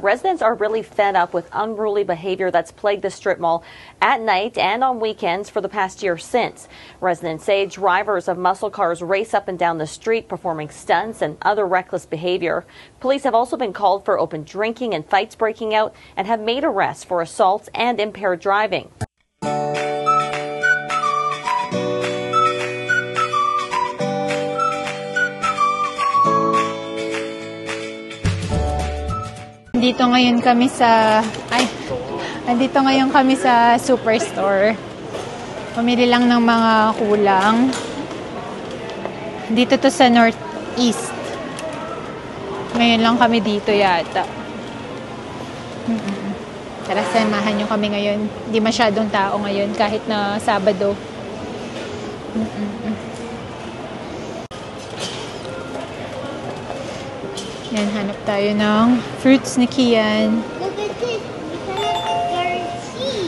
Residents are really fed up with unruly behavior that's plagued the strip mall at night and on weekends for the past year since. Residents say drivers of muscle cars race up and down the street performing stunts and other reckless behavior. Police have also been called for open drinking and fights breaking out and have made arrests for assaults and impaired driving. Andito ngayon kami sa Superstore. Pumili lang ng mga kulang. Dito to sa Northeast. Ngayon lang kami dito yata. Tara, samahan nyo kami ngayon. Hindi masyadong tao ngayon kahit na Sabado. Yan, hanap tayo ng fruits ni Kian. Look at this. We cannot guarantee.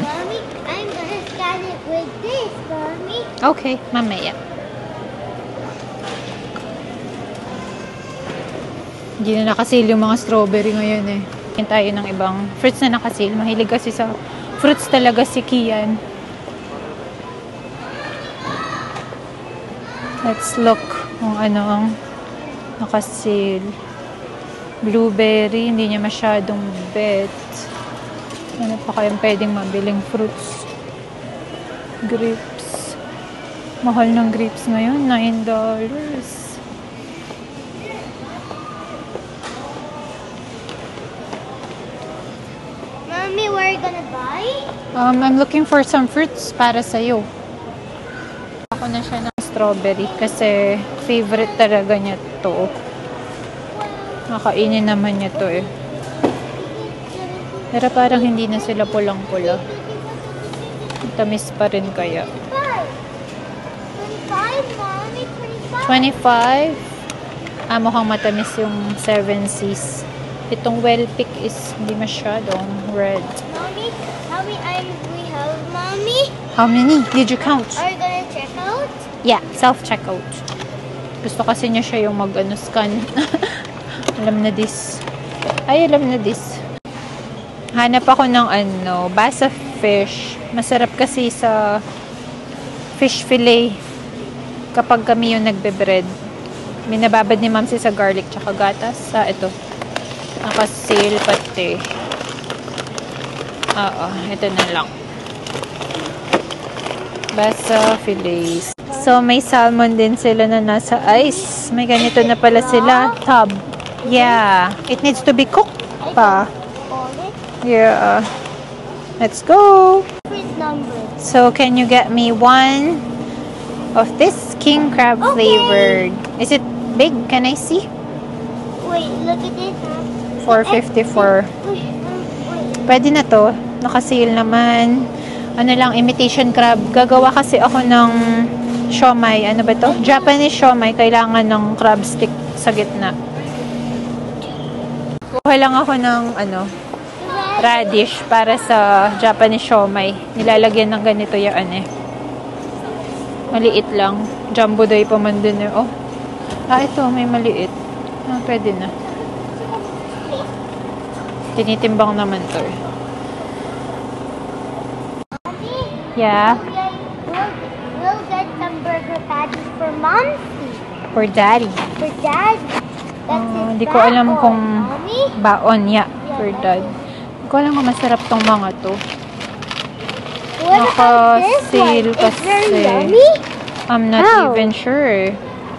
Mommy, I'm gonna scan it with this, Mommy. Okay, mamaya. Hindi na nakasil yung mga strawberry ngayon eh. Yan tayo ng ibang fruits na nakasil. Mahilig kasi sa fruits talaga si Kian. Let's look kung ano ang nakasil. Blueberry, hindi niya masyadong bet. Ano pa kayang pwedeng mabiling fruits? Grapes. Mahal ng grapes ngayon, $9. Mommy, what are you gonna buy? I'm looking for some fruits para sa'yo. Ako na siya ng strawberry kasi favorite talaga niya to. Nakainin naman niya to eh. Pero parang hindi na sila pulang-pula. Tamis pa rin kaya. 25, Mommy, 25. 25? Mukhang matamis yung 7 Seas. Itong well-pick is hindi masyadong red. Mommy, how many items we have, Mommy? How many? Did you count? Are you gonna check out? Yeah, self-checkout. Gusto kasi niya siya yung mag-scan. Alam na this. Ay, alam na this. Hanap ako ng basa fish. Masarap kasi sa fish fillet kapag kami yung nagbe-bread. Minababad ni Mamsi sa garlic tsaka gatas. Ito. Nakasil pati. Ito na lang. Basa fillets. So, may salmon din sila na nasa ice. May ganito na pala sila. Tub. Yeah. It needs to be cooked pa. Yeah. Let's go. So, can you get me one of this king crab flavored? Is it big? Can I see? Wait, look at this. $4.54. Pwede na to. Naka-sale naman. Ano lang, imitation crab. Gagawa kasi ako ng siomai. Ano ba to? Japanese siomai. Kailangan ng crab stick sa gitna. Kuha lang ako ng radish para sa Japanese siomai. Nilalagyan ng ganito yan eh. Maliit lang. Jumbo doy pa man dun eh. Oh. Ito. May maliit. Pwede na. Tinitimbang naman to eh. Yeah. We'll get some burger patties for Momsy. For Daddy. For Dad. Hindi ko alam kung Mommy? baon. Yeah, for Dad. Hindi ko alam kung masarap tong mga to. What about this one? Naka-sale Is very kasi. yummy? I'm not How? even sure.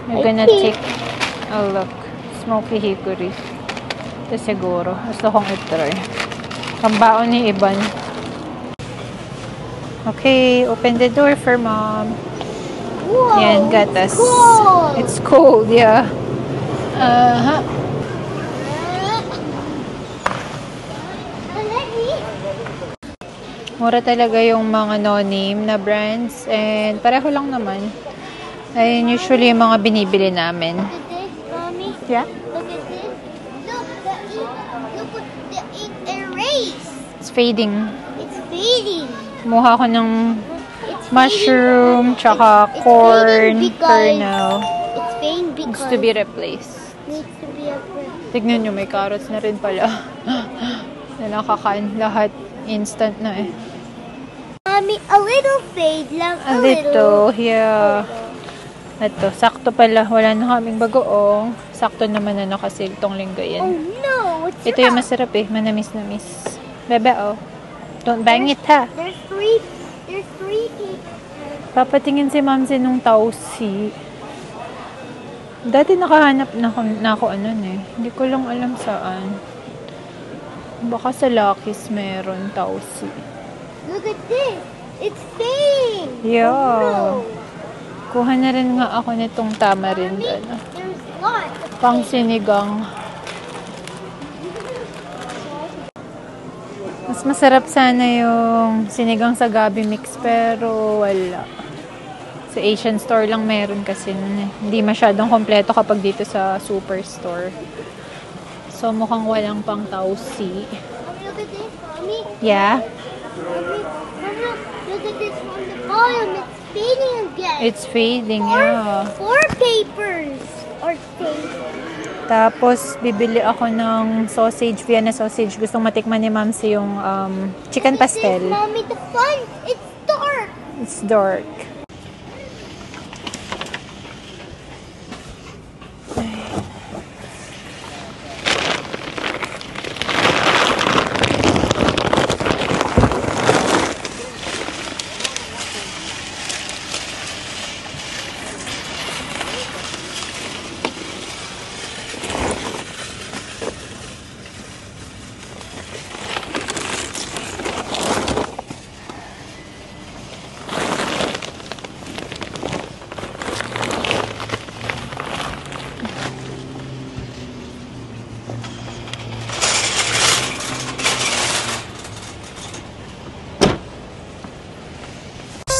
I'm gonna take a look. Smoky hickory. Ito siguro. Gusto kong i-try. Ang baon ni Iban. Okay, open the door for Mom. Whoa, Yan, gatas. cold. It's cold, yeah. Mura talaga yung mga no-name na brands. And pareho lang naman. Ayun usually yung mga binibili namin. Look at this, Mommy. Yeah? Look at this. Look, the ink. Look at the ink erased. It's fading. It's fading. Kumuha ko ng It's mushroom, fading. tsaka It's corn fading because kernel. It's fading because Needs to be replaced. needs to be replaced. Tignan nyo, may carrots na rin pala. Na nakakain. Lahat instant na eh. Mommy, a little fade lang. A little, yeah. Ito, sakto pala. Wala na kaming bagoong. Sakto naman na nakasil tong linggo yan. Oh no, what's Ito yung masarap eh. Manamis-namis. Bebe, oh. Don't bang it, ha? There's three people. Papatingin si Mamsi nung tausi. Dati nakahanap na ako ano eh. Hindi ko lang alam saan. Baka sa Lucky's meron tausi. Look at this. It's fading. Yeah. Oh, no. Kuha na rin nga ako nitong tamarind. Mommy, Ano. there's lots of Pang sinigang. Mas masarap sana yung sinigang sa gabi mix pero wala. Sa Asian store lang meron kasi hindi masyadong kompleto kapag dito sa superstore. So mukhang walang pang tausi. Mommy, look at this, Mommy. Yeah? Mommy, look at this on the bottom. It's fading again. It's fading, yeah. Four papers are fading. Tapos bibili ako ng sausage, Vienna sausage. Gustong matikman ni Mamsi yung chicken pastel. Mommy, the front, it's dark. It's dark.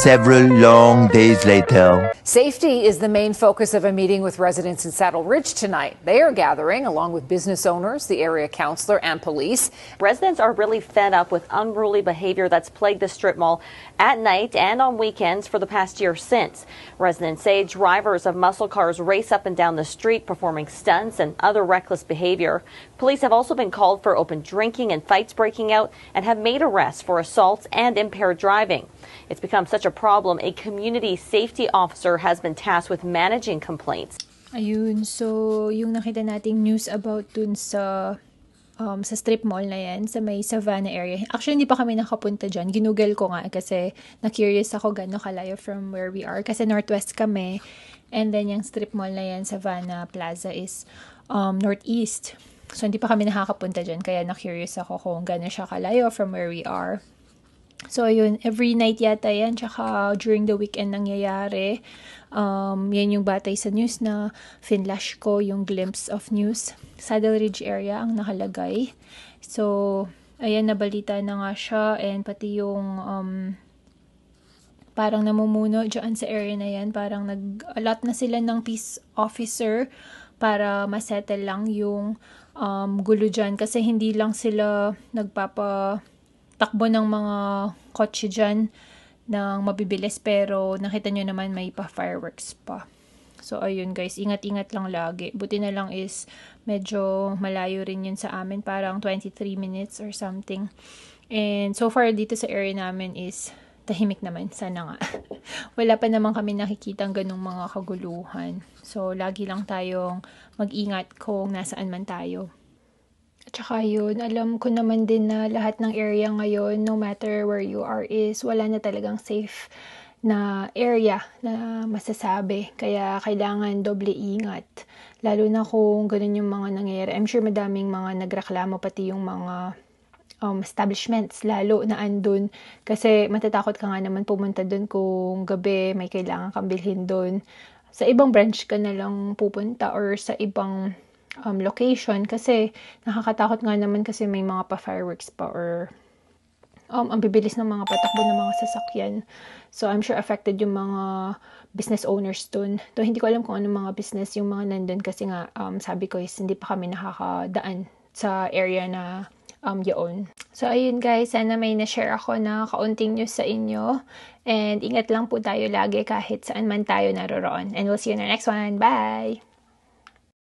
Several long days later. Safety is the main focus of a meeting with residents in Saddle Ridge tonight. They are gathering along with business owners, the area councilor, and police. Residents are really fed up with unruly behavior that's plagued the strip mall at night and on weekends for the past year since. Residents say drivers of muscle cars race up and down the street performing stunts and other reckless behavior. Police have also been called for open drinking and fights breaking out and have made arrests for assaults and impaired driving. It's become such a problem, a community safety officer has been tasked with managing complaints. Ayun, so yung nakita nating news about dun sa strip mall na yan, sa may Savannah area. Actually, hindi pa kami nakapunta dyan. Ginugel ko nga kasi na-curious ako gano'n kalayo from where we are. Kasi northwest kami. And then yung strip mall na yan, Savannah Plaza is northeast. So, hindi pa kami nakakapunta dyan. Kaya na-curious ako kung gano'n siya kalayo from where we are. So, ayun, every night yata yan, tsaka during the weekend nangyayari. Yan yung batay sa news na finlash ko yung glimpse of news. Saddle Ridge area ang nakalagay. So, ayan, nabalita na nga siya and pati yung parang namumuno dyan sa area na yan. Parang nag-allot na sila ng peace officer para masettle lang yung gulo dyan. Kasi hindi lang sila takbo ng mga kotse dyan ng mabibilis pero nakita nyo naman may pa-fireworks pa. So, ayun guys, ingat-ingat lang lagi. Buti na lang is medyo malayo rin yun sa amin. Parang 23 minutes or something. And so far dito sa area namin is tahimik naman. Sana nga. Wala pa naman kami nakikitang ganung mga kaguluhan. So, lagi lang tayong mag-ingat kung nasaan man tayo. At saka yun, alam ko naman din na lahat ng area ngayon, no matter where you are is, wala na talagang safe na area na masasabi. Kaya kailangan doble ingat. Lalo na kung ganun yung mga nangyayari. I'm sure madaming mga nagreklamo pati yung mga establishments lalo na andun. Kasi matatakot ka nga naman pumunta dun kung gabi may kailangan kang bilhin dun. Sa ibang branch ka na lang pupunta or sa ibang location kasi nakakatakot nga naman kasi may mga pa-fireworks pa or ang bibilis ng mga patakbo ng mga sasakyan. So, I'm sure affected yung mga business owners dun. Though, hindi ko alam kung anong mga business yung mga nandun kasi nga, sabi ko is hindi pa kami nakakadaan sa area na yun. So, ayun guys, sana may na-share ako na kaunting news sa inyo. And ingat lang po tayo lagi kahit saan man tayo naroroon. And we'll see you in the next one. Bye!